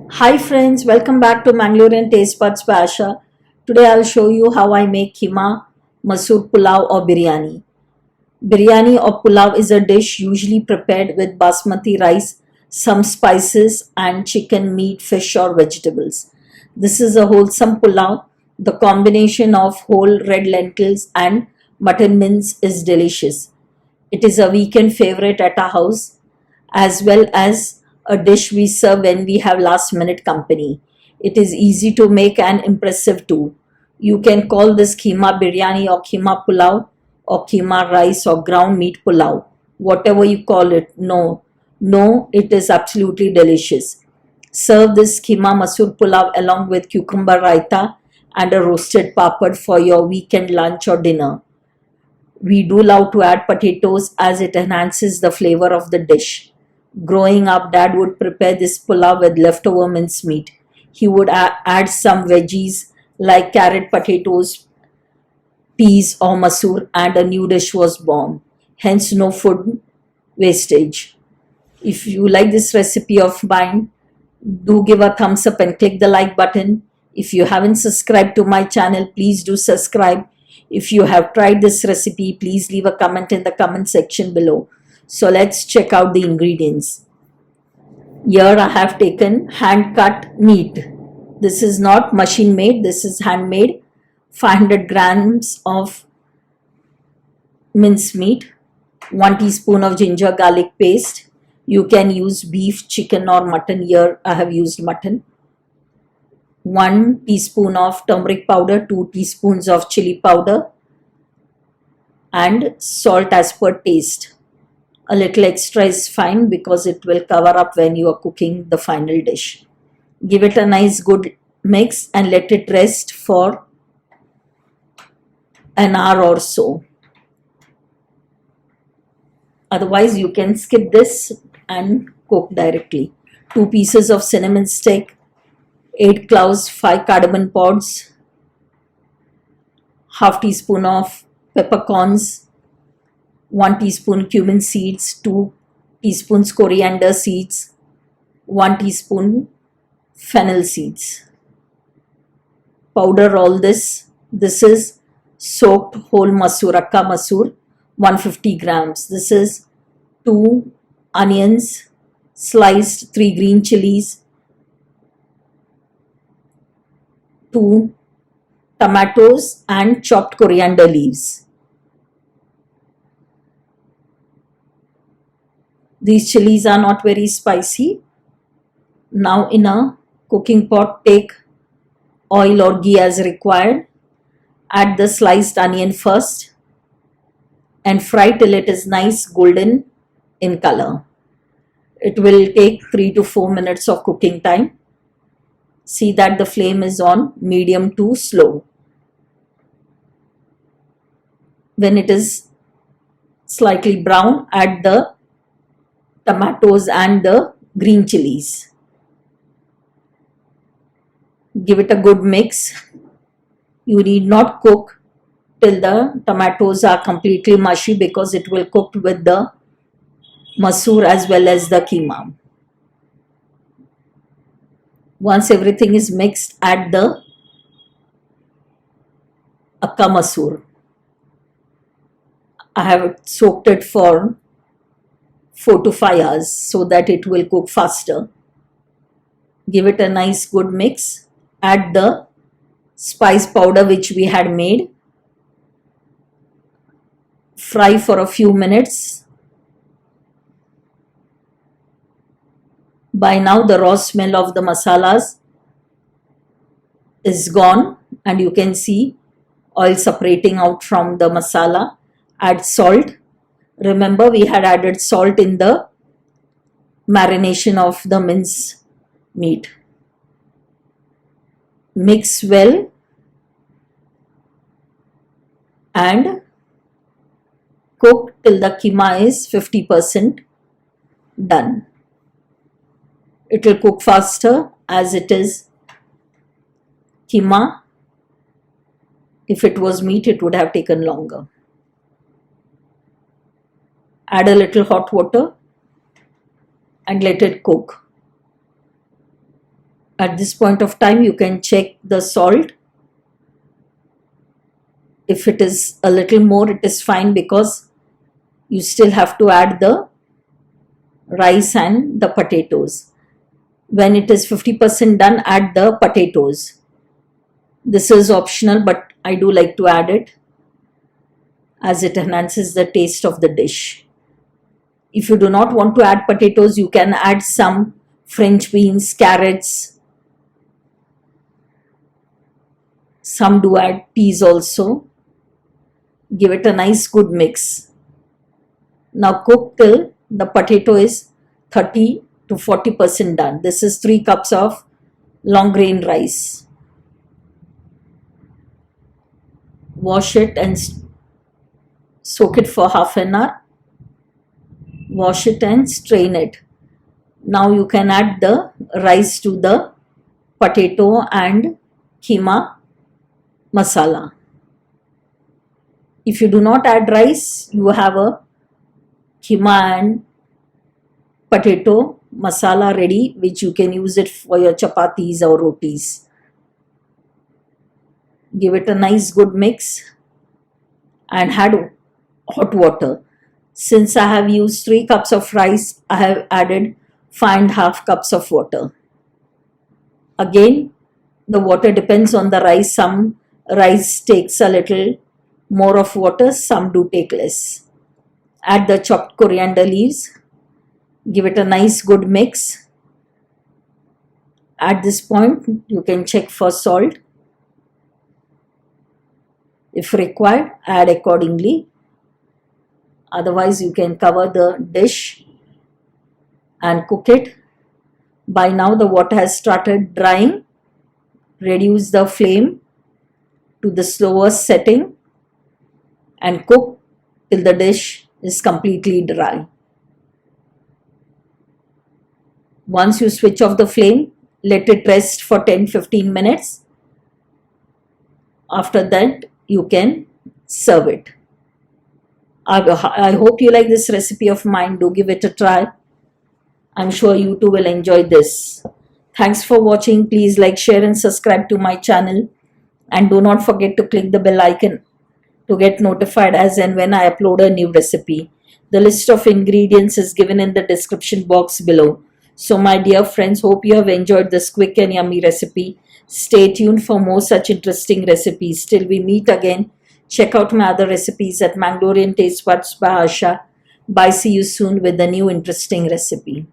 Hi friends, welcome back to Mangalorean Taste Buds by Asha. Today I'll show you how I make keema, masoor pulao or biryani. Biryani or pulao is a dish usually prepared with basmati rice, some spices and chicken, meat, fish or vegetables. This is a wholesome pulao. The combination of whole red lentils and mutton mince is delicious. It is a weekend favorite at our house as well as a dish we serve when we have last minute company. It is easy to make and impressive too. You can call this keema biryani or keema pulao or keema rice or ground meat pulao, whatever you call it. No, it is absolutely delicious. Serve this keema masoor pulao along with cucumber raita and a roasted papad for your weekend lunch or dinner. We do love to add potatoes as it enhances the flavor of the dish. Growing up, Dad would prepare this pulao with leftover mincemeat. He would add some veggies like carrot, potatoes, peas, or masoor, and a new dish was born. Hence, no food wastage. If you like this recipe of mine, do give a thumbs up and click the like button. If you haven't subscribed to my channel, please do subscribe. If you have tried this recipe, please leave a comment in the comment section below. So let's check out the ingredients. Here I have taken hand cut meat. This is not machine made, this is handmade. 500 grams of minced meat, 1 teaspoon of ginger garlic paste. You can use beef, chicken or mutton. Here I have used mutton. 1 teaspoon of turmeric powder, 2 teaspoons of chili powder and salt as per taste. A little extra is fine because it will cover up when you are cooking the final dish. Give it a nice good mix and let it rest for an hour or so. Otherwise, you can skip this and cook directly. 2 pieces of cinnamon stick, 8 cloves, 5 cardamom pods, half teaspoon of peppercorns, 1 teaspoon cumin seeds, 2 teaspoons coriander seeds, 1 teaspoon fennel seeds. Powder all this. This is soaked whole masoor, akka masoor, 150 grams. This is 2 onions, sliced 3 green chilies, 2 tomatoes and chopped coriander leaves. These chilies are not very spicy. Now in a cooking pot, take oil or ghee as required. Add the sliced onion first and fry till it is nice golden in color. It will take 3 to 4 minutes of cooking time. See that the flame is on medium to slow. When it is slightly brown, add the tomatoes and the green chilies. Give it a good mix. You need not cook till the tomatoes are completely mushy because it will cook with the masoor as well as the keema. Once everything is mixed, add the akka masoor. I have soaked it for 4 to 5 hours so that it will cook faster. Give it a nice good mix. Add the spice powder which we had made. Fry for a few minutes. By now the raw smell of the masalas is gone and you can see oil separating out from the masala. Add salt. Remember we had added salt in the marination of the mince meat. Mix well and cook till the keema is 50% done. It will cook faster as it is keema. If it was meat, it would have taken longer. Add a little hot water and let it cook. At this point of time, you can check the salt. If it is a little more, it is fine, because you still have to add the rice and the potatoes. When it is 50% done, add the potatoes. This is optional, but I do like to add it as it enhances the taste of the dish. If you do not want to add potatoes, you can add some French beans, carrots. Some do add peas also. Give it a nice good mix. Now cook till the potato is 30 to 40% done. This is 3 cups of long grain rice. Wash it and soak it for half an hour. Wash it and strain it. Now you can add the rice to the potato and keema masala. If you do not add rice, you have a keema and potato masala ready, which you can use it for your chapatis or rotis. Give it a nice good mix and add hot water. Since I have used 3 cups of rice, I have added 5.5 cups of water. Again, the water depends on the rice. Some rice takes a little more of water, some do take less. Add the chopped coriander leaves. Give it a nice good mix. At this point, you can check for salt. If required, add accordingly. Otherwise, you can cover the dish and cook it. By now, the water has started drying. Reduce the flame to the slowest setting and cook till the dish is completely dry. Once you switch off the flame, let it rest for 10-15 minutes. After that, you can serve it. I hope you like this recipe of mine. Do give it a try. I'm sure you too will enjoy this. Thanks for watching. Please like, share and subscribe to my channel. And do not forget to click the bell icon to get notified as and when I upload a new recipe. The list of ingredients is given in the description box below. So my dear friends, hope you have enjoyed this quick and yummy recipe. Stay tuned for more such interesting recipes. Till we meet again, check out my other recipes at Mangalorean Taste Buds by Asha. Bye, see you soon with a new interesting recipe.